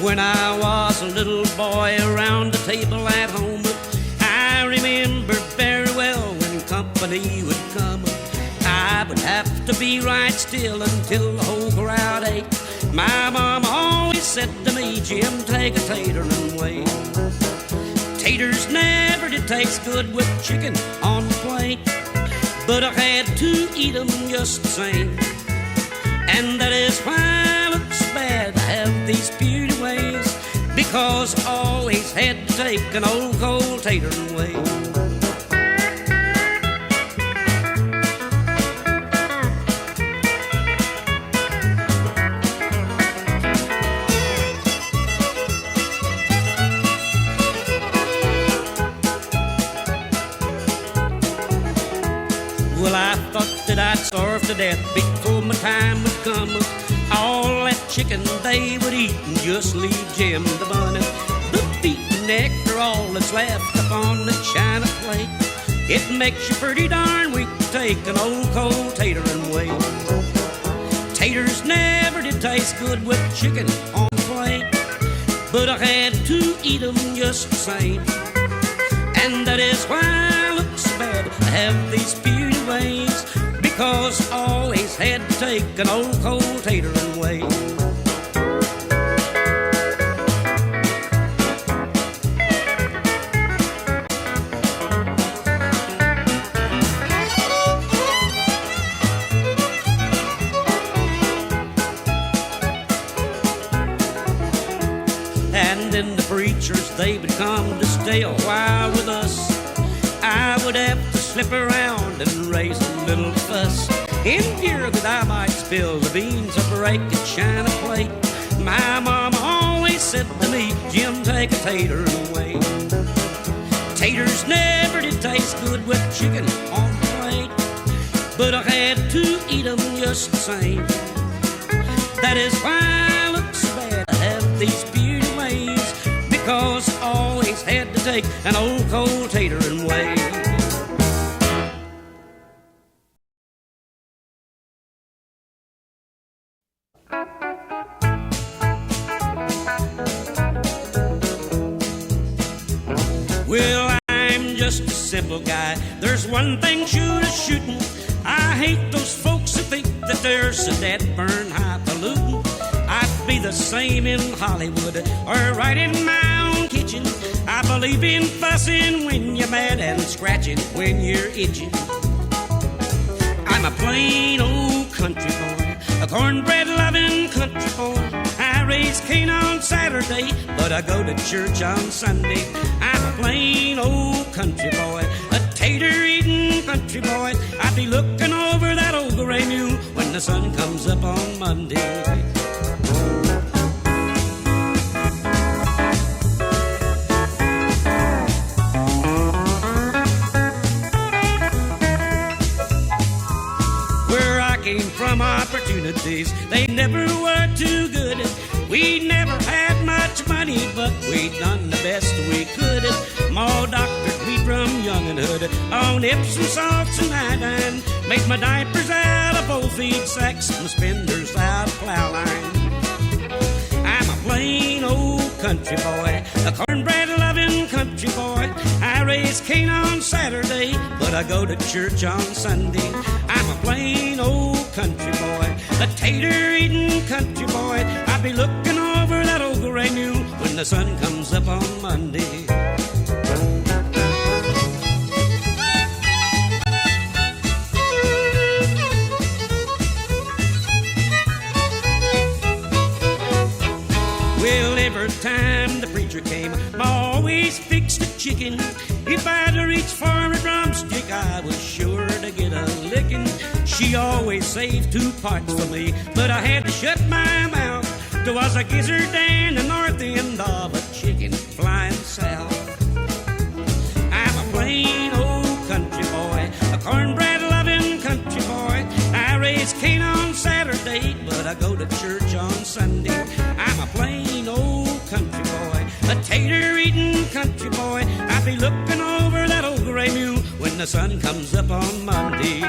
When I was a little boy around the table at home, I remember very well when company would come, I would have to be right still until the whole crowd ate. My mom always said to me, Jim, take a tater and wait. Taters never did taste good with chicken on the plate, but I had to eat them just the same. And that is why it looks bad to have these beauty ways, because I always had to take an old cold tater and wait. Well, I thought that I'd starve to death before my time would come. All that chicken they would eat and just leave Jim the bun. The feet and neck are all that's left upon the china plate. It makes you pretty darn weak to take an old cold tater and wait. Taters never did taste good with chicken on the plate, but I had to eat them just the same. And that is why it looks bad to have these beauty ways, because I always had to take an old cold tater and wait. And then the preachers, they would come to stay a while with us. I would have to slip around and raise a little fuss, in fear that I might spill the beans or break a china plate. My mama always said to me, Jim, take a tater and wait. Taters never did taste good with chicken on the plate, but I had to eat them just the same. That is why it looks bad to have these beauty ways, because I always had to take an old cold tater and wait. Well, I'm just a simple guy. There's one thing sure as shooting. I hate those folks who think that they're so dead burn highfalutin. I'd be the same in Hollywood or right in my own kitchen. I believe in fussing when you're mad and scratching when you're itching. I'm a plain old country boy, a cornbread-loving country boy. I raise Cain on Saturday, but I go to church on Sunday. I'm a plain old country boy, a tater-eating country boy. I'd be looking over that old gray mule when the sun comes up on Monday. Came from opportunities, they never were too good. We never had much money, but we done the best we could. Ma doctored me from young and hood on Epsom salts and iodine, made my diapers out of old feed sacks, my spinders out of plow line. I'm a plain old country boy, a cornbread-loving country boy. I raise Cain on Saturday, but I go to church on Sunday. I'm a plain old country boy, a tater-eating country boy. I'll be looking over that old gray mule when the sun comes up on Monday. Well, every time the preacher came, I always fixed a chicken. If I'd reached for a drumstick, I was sure to get a licking. She always saved 2 parts for me, but I had to shut my mouth. There was a gizzard and the north end of a chicken flying south. I'm a plain old country boy, a cornbread-loving country boy. I raise Cain on Saturday, but I go to church on Sunday. I'm a plain old country boy, a tater-eating country boy. I'll be looking over that old gray mule when the sun comes up on Monday.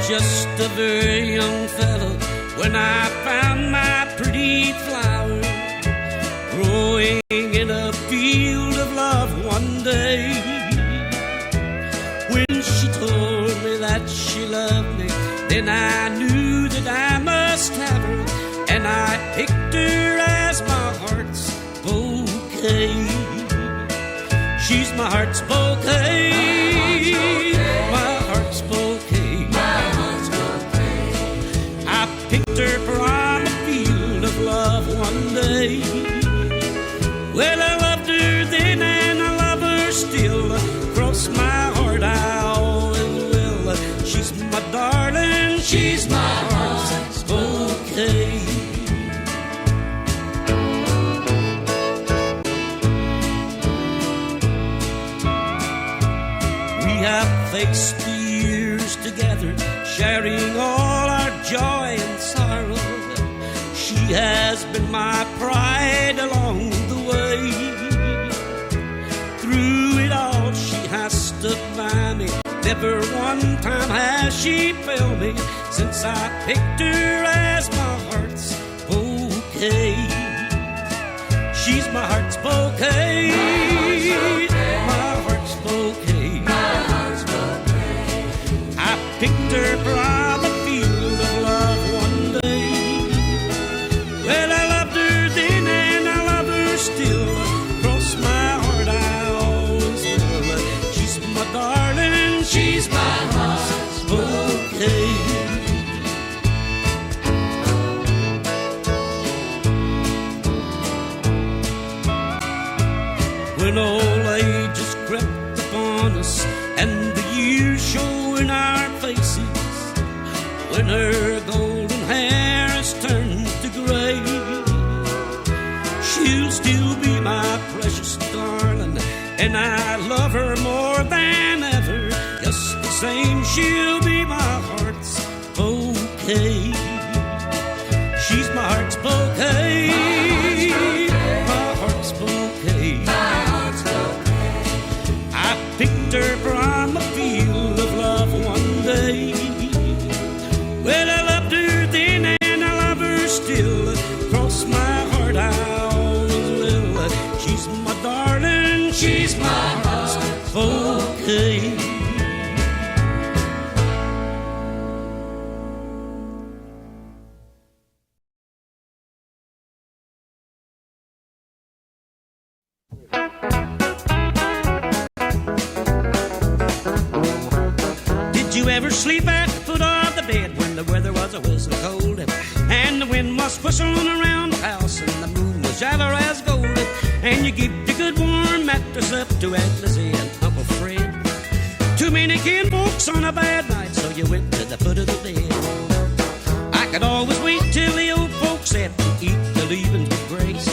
just a very young fellow when I found my pretty flower growing in a field of love one day. When she told me that she loved me, then I knew that I must have her, and I picked her as my heart's bouquet. She's my heart's bouquet, my heart's bouquet. I picked her from a field of love one day. Well, I loved her then and I love her still. Across my heart I always will. She's my darling, she's my heart's bouquet. We have faced the years together, sharing all our joy and sorrow. She has been my pride along the way. Through it all she has stood by me. Never one time has she failed me since I picked her as my heart's bouquet. She's my heart's bouquet, my heart's bouquet. I picked her from a field of love one day. Well, I loved her then and I love her still. Cross my heart I always will. She's my darling, she's my heart's bouquet. When old age has crept upon us and the years show in our faces, when her golden hair has turned to gray, she'll still be my precious darling, and I love her more than ever. Just the same, she'll be my heart's bouquet. She's my heart's bouquet, my heart's bouquet. I picked her from a field of love one day. Well, I loved her then and I love her still. Cross my heart I always will. She's my darling, she's my heart's bouquet. Did you ever sleep at the foot of the bed when the weather was a whistling cold and the wind was whistling around the house and the moon was ever as gold, and you gave the good warm mattress up to Aunt Lizzie and Uncle Fred? Too many kin folks on a bad night, so you went to the foot of the bed. I could always wait till the old folks said to eat the leavings with grace.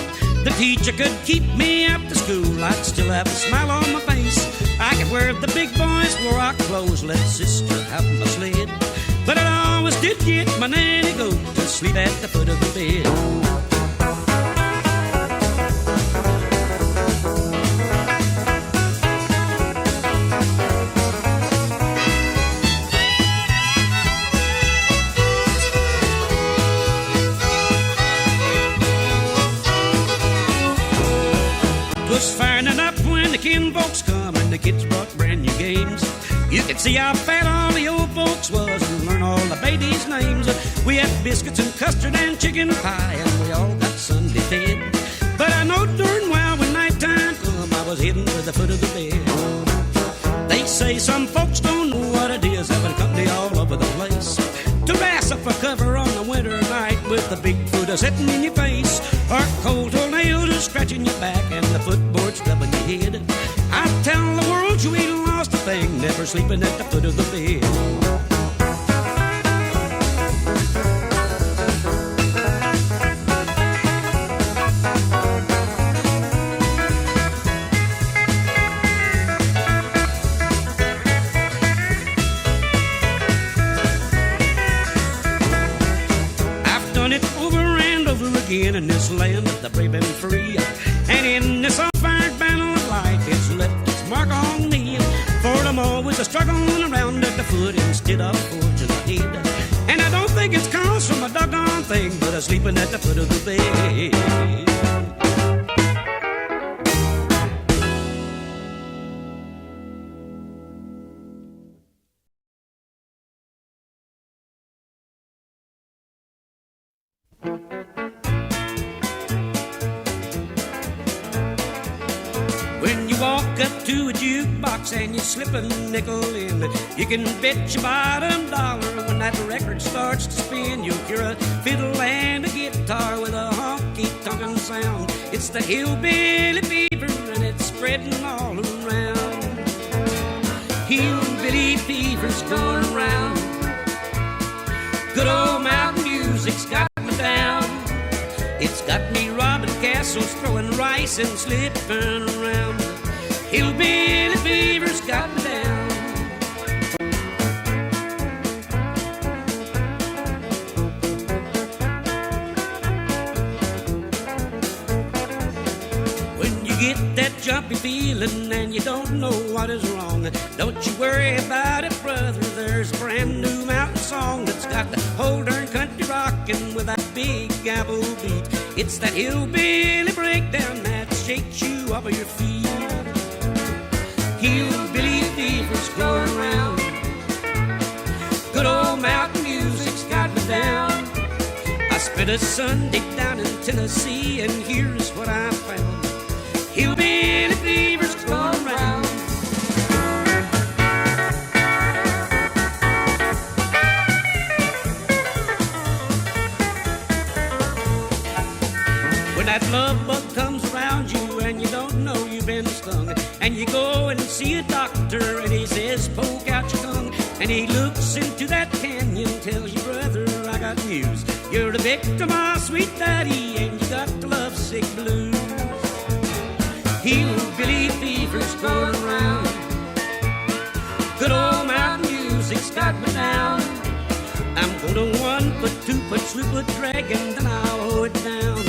The teacher could keep me after school, I'd still have a smile on my face. I could wear the big boys wore our clothes, let sister have my sled. But I always did get my nanny goat to sleep at the foot of the bed. Was firing up when the kin folks come and the kids brought brand new games. You could see how fat all the old folks was and learn all the babies' names. We had biscuits and custard and chicken pie and we all got Sunday fed. But I know darn well when nighttime come I was heading for the foot of the bed. They say some folks don't know what it is having company all over the place. To wrestle for cover on a winter night with the big foot sitting in your face, or cold toenails are scratching your back and the footboard stubbing your head. I tell the world you ain't lost a thing, never sleeping at the foot of the bed. In this land of the brave and free, and in this all-fired battle of life, it's left its mark on me. For I'm always a struggling around at the foot instead of forging ahead. laid. And I don't think it's caused from a doggone thing, but I'm sleeping at the foot of the bed. When you walk up to a jukebox and you slip a nickel in, you can bet your bottom dollar when that record starts to spin, you'll hear a fiddle and a guitar with a honky-tonkin' sound. It's the hillbilly fever and it's spreading all around. Hillbilly fever's going around. Good old mountain music's got me down. It's got me robbing castles, throwing rice and slipping around. Hillbilly fever's got me down. When you get that jumpy feeling and you don't know what is wrong, don't you worry about it, brother. There's a brand new mountain song that's got the whole darn country rockin' with that big apple beat. It's that hillbilly breakdown that shakes you off of your feet. Hillbilly fever's going around. Good old mountain music's got me down. I spent a Sunday down in Tennessee and here's what I found. Hillbilly fever's going around. When that love bug comes around you and you don't know you've been stung, and you go and see a doctor and he says poke out your tongue, and he looks into that canyon, tells you, brother, I got news. You're the victim of sweet daddy and you got the lovesick blues. Hillbilly fever's going around. Good old mountain music's got me down. I'm gonna 1 foot, 2 foot, slew foot dragon, then I'll hold it down.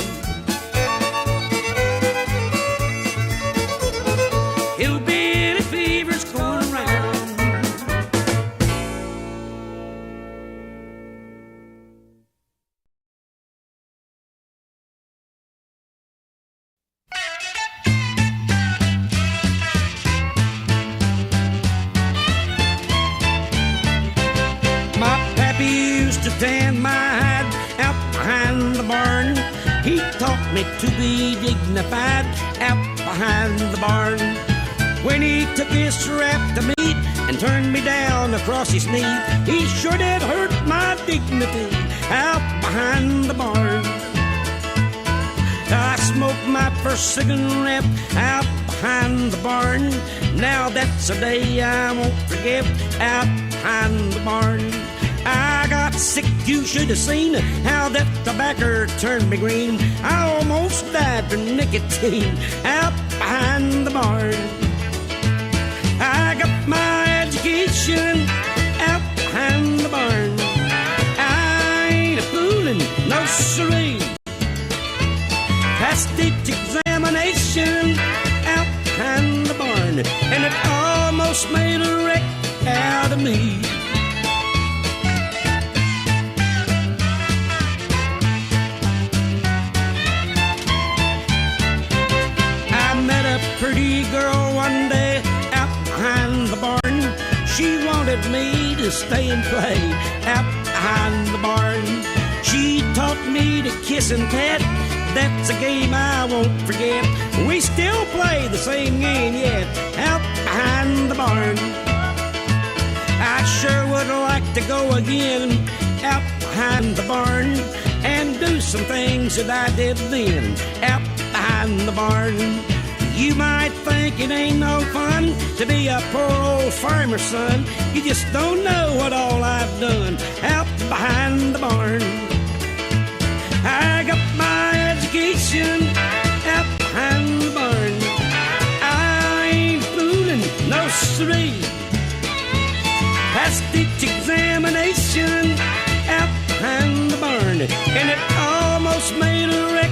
Hillbilly fever's going around. My pappy used to tan my hide out behind the barn. He taught me to be dignified out behind the barn. When he took his strap to meat and turned me down across his knee, he sure did hurt my dignity out behind the barn. I smoked my first cigarette out behind the barn. Now that's a day I won't forget out behind the barn. I got sick, you should have seen how that tobacco turned me green. I almost died from nicotine out behind the barn. I got my education out behind the barn. I ain't a foolin', no siree. Passed the examination out behind the barn, and it almost made a wreck out of me. I met a pretty girl one day out behind the barn. She wanted me to stay and play out behind the barn. She taught me to kiss and pet. That's a game I won't forget. We still play the same game yet out behind the barn. I sure would like to go again out behind the barn and do some things that I did then out behind the barn. You might think it ain't no fun to be a poor old farmer's son. You just don't know what all I've done out behind the barn. I got my education out behind the barn. I ain't fooling, no siree. Passed each examination out behind the barn, and it almost made a wreck